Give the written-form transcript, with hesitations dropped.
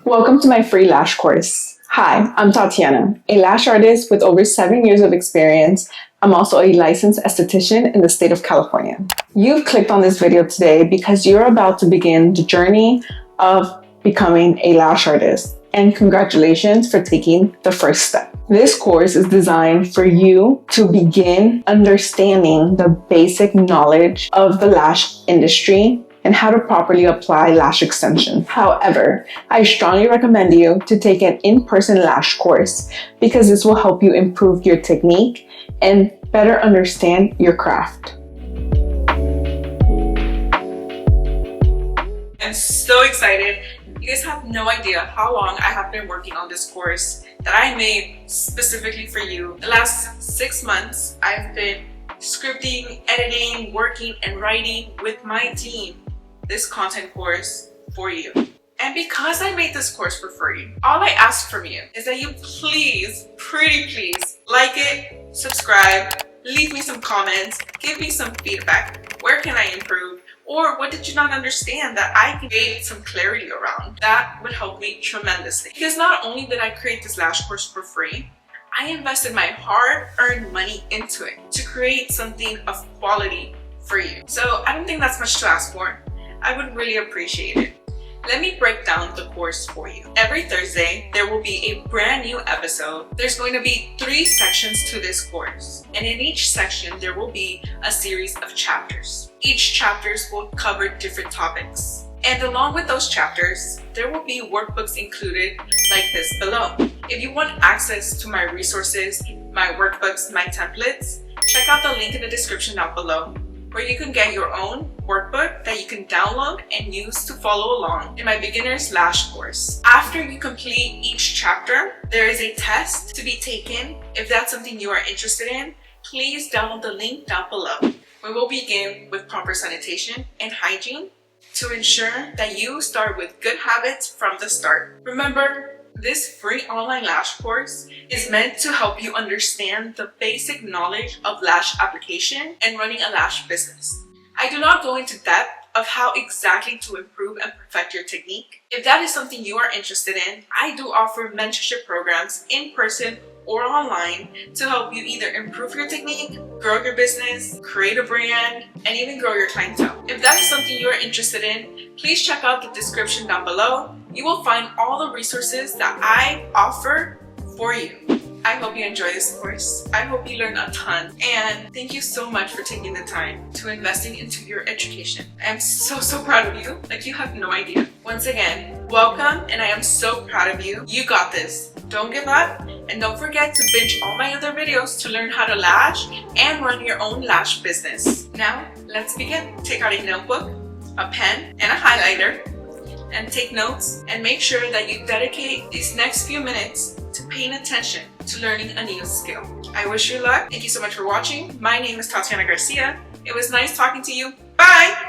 Welcome to my free lash course. Hi, I'm Tatiana, a lash artist with over 7 years of experience. I'm also a licensed esthetician in the state of California. You've clicked on this video today because you're about to begin the journey of becoming a lash artist, and congratulations for taking the first step. This course is designed for you to begin understanding the basic knowledge of the lash industry and how to properly apply lash extensions. However, I strongly recommend you to take an in-person lash course because this will help you improve your technique and better understand your craft. I'm so excited. You guys have no idea how long I have been working on this course that I made specifically for you. The last 6 months, I've been scripting, editing, working, and writing with my team this content course for you. And because I made this course for free, all I ask from you is that you please, pretty please, like it, subscribe, leave me some comments, give me some feedback. Where can I improve? Or what did you not understand that I can gain some clarity around? That would help me tremendously. Because not only did I create this lash course for free, I invested my hard-earned money into it to create something of quality for you. So I don't think that's much to ask for. I would really appreciate it. Let me break down the course for you. Every Thursday, there will be a brand new episode. There's going to be 3 sections to this course. And in each section, there will be a series of chapters. Each chapters will cover different topics. And along with those chapters, there will be workbooks included like this below. If you want access to my resources, my workbooks, my templates, check out the link in the description down below, where you can get your own workbook that you can download and use to follow along in my beginner's lash course. After you complete each chapter, there is a test to be taken. If that's something you are interested in, please download the link down below. We will begin with proper sanitation and hygiene to ensure that you start with good habits from the start. Remember, this free online lash course is meant to help you understand the basic knowledge of lash application and running a lash business. I do not go into depth of how exactly to improve and perfect your technique. If that is something you are interested in, I do offer mentorship programs in person or online to help you either improve your technique, grow your business, create a brand, and even grow your clientele. If that is something you are interested in, please check out the description down below. You will find all the resources that I offer for you. I hope you enjoy this course. I hope you learn a ton. And thank you so much for taking the time to investing into your education. I am so proud of you. Like, you have no idea. Once again, welcome, and I am so proud of you. You got this. Don't give up, and don't forget to binge all my other videos to learn how to lash and run your own lash business. Now, let's begin. Take out a notebook, a pen, and a highlighter, and take notes, and make sure that you dedicate these next few minutes to paying attention to learning a new skill. I wish you luck. Thank you so much for watching. My name is Tatiana Garcia. It was nice talking to you. Bye!